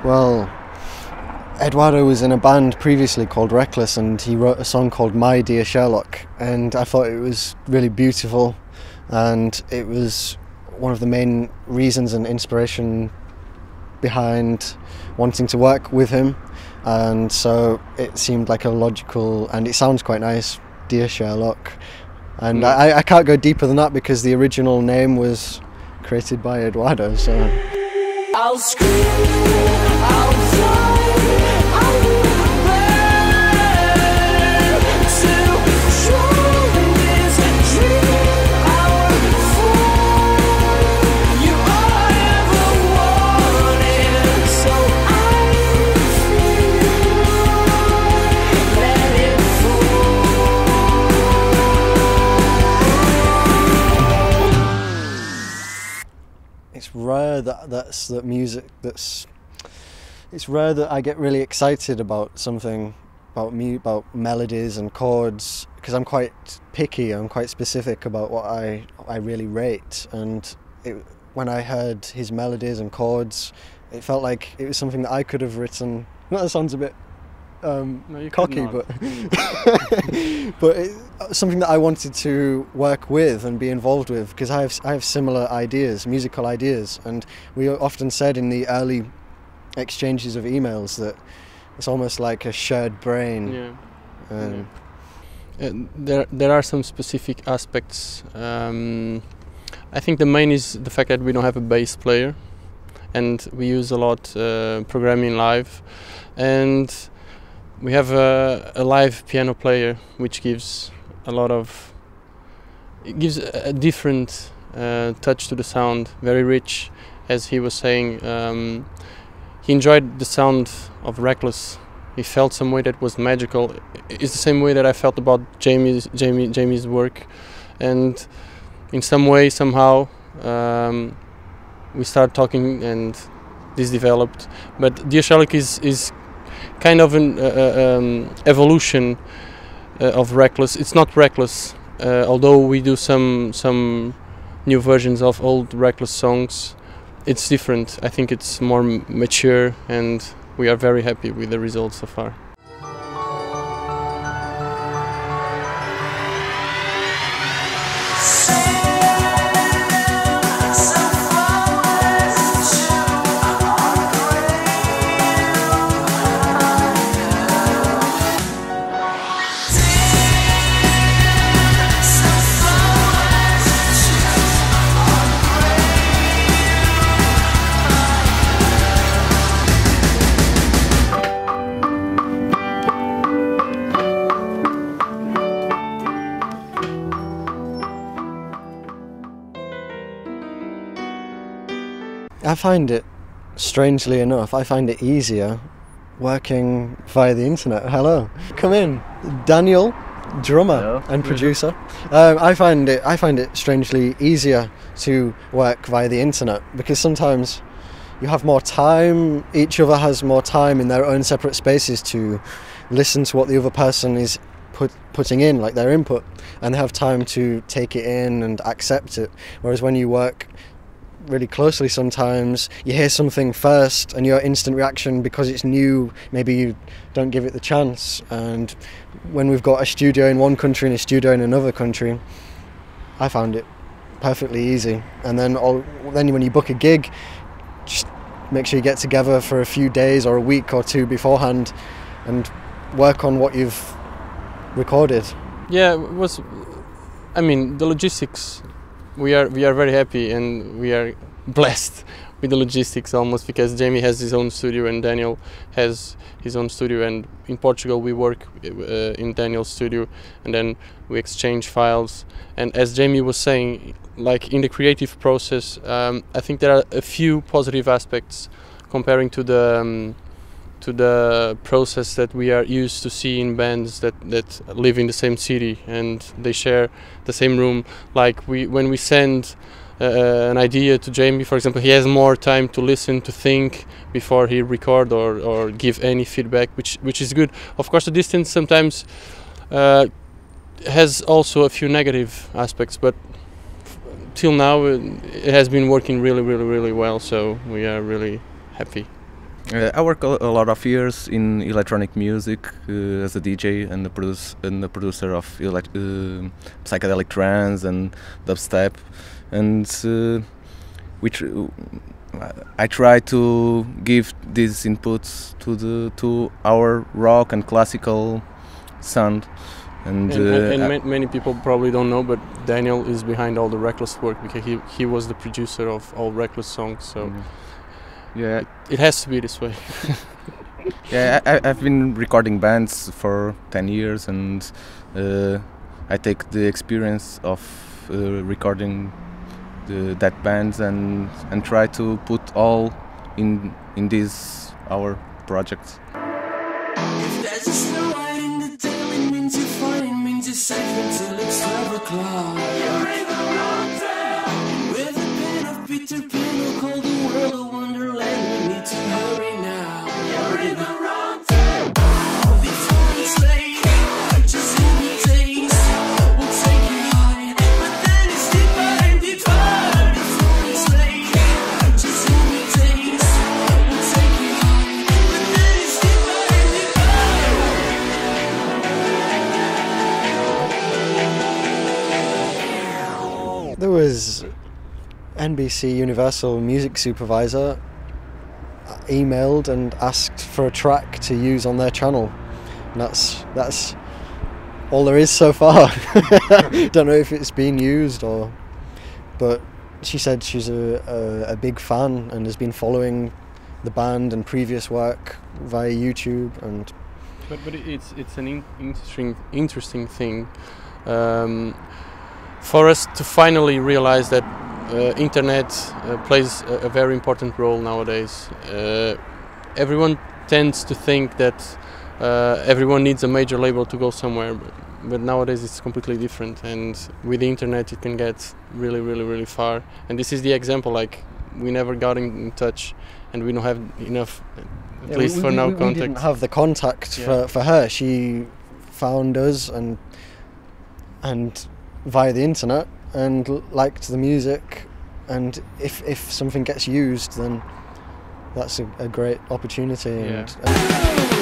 Well, Eduardo was in a band previously called Reckless, and he wrote a song called My Dear Sherlock, and I thought it was really beautiful, and it was one of the main reasons and inspiration behind wanting to work with him, and so it seemed like a logical, and it sounds quite nice, Dear Sherlock. And I can't go deeper than that because the original name was created by Eduardo, so... I'll scream, I'll fly, I'll burn to show this dream our fall. You all I ever wanted, so I feel, let it fall. It's rare it's rare that I get really excited about something, about melodies and chords, because I'm quite picky, I'm quite specific about what I really rate, and when I heard his melodies and chords, it felt like it was something that I could have written. That sounds a bit cocky, but something that I wanted to work with and be involved with, because I have similar ideas, musical ideas, and we often said in the early exchanges of emails that it's almost like a shared brain. There are some specific aspects. I think the main is the fact that we don't have a bass player, and we use a lot programming live, and we have a live piano player, which gives a different touch to the sound, very rich. As he was saying, he enjoyed the sound of Reckless. He felt some way that was magical. It's the same way that I felt about Jamie's work, and in some way, somehow, we started talking, and this developed. But Dear Sherlock is kind of an evolution of Reckless. It's not Reckless, although we do some new versions of old Reckless songs. It's different. I think it's more mature, and we are very happy with the results so far. I find it, strangely enough, I find it easier working via the internet. Hello, come in. Daniel, drummer. Hello. And producer. I find it strangely easier to work via the internet, because sometimes you have more time, each other has more time in their own separate spaces to listen to what the other person is putting in, like their input, and they have time to take it in and accept it. Whereas when you work really closely, sometimes you hear something first and your instant reaction, because it's new, maybe you don't give it the chance. And when we've got a studio in one country and a studio in another country, I found it perfectly easy. And then when you book a gig, just make sure you get together for a few days or a week or two beforehand and work on what you've recorded. Yeah, I mean, the logistics, we are very happy, and we are blessed with the logistics almost, because Jamie has his own studio and Daniel has his own studio, and in Portugal we work in Daniel's studio, and then we exchange files. And as Jamie was saying, like in the creative process, I think there are a few positive aspects comparing to the process that we are used to see in bands that live in the same city and they share the same room. Like when we send an idea to Jamie, for example, he has more time to listen, to think before he record or give any feedback, which is good. Of course, the distance sometimes has also a few negative aspects, but till now it has been working really well, so we are really happy. I work a lot of years in electronic music as a DJ and a producer of psychedelic trance and dubstep, and I try to give these inputs to our rock and classical sound. And many people probably don't know, but Daniel is behind all the Reckless work because he was the producer of all Reckless songs. So yeah, it has to be this way. yeah, I've been recording bands for 10 years, and I take the experience of recording that bands and try to put all in these our projects. If there's a snow white in the tail, it means you're fine, it means you're safe until it's 12 o'clock. You're in the wrong town. With a pen of Peter Pan, we'll call the world a wonderland. We need to hurry now. You're in the wrong town. Before it's late, just in the taste, we'll take you high, but then it's deeper and deeper. Before it's late, just in the taste, we'll take you high, but then it's deeper and deeper. There was NBC Universal music supervisor emailed and asked for a track to use on their channel. And that's all there is so far. Don't know if it's been used but she said she's a big fan and has been following the band and previous work via YouTube. And But it's an interesting thing for us to finally realize that internet plays a very important role nowadays. Everyone tends to think that everyone needs a major label to go somewhere, but nowadays it's completely different, and with the internet it can get really, really, really far. And this is the example, like, we never got in touch and we don't have enough, at least for now, contact. We didn't have the contact for her. She found us and via the internet and liked the music, and if something gets used, then that's a great opportunity. Yeah. And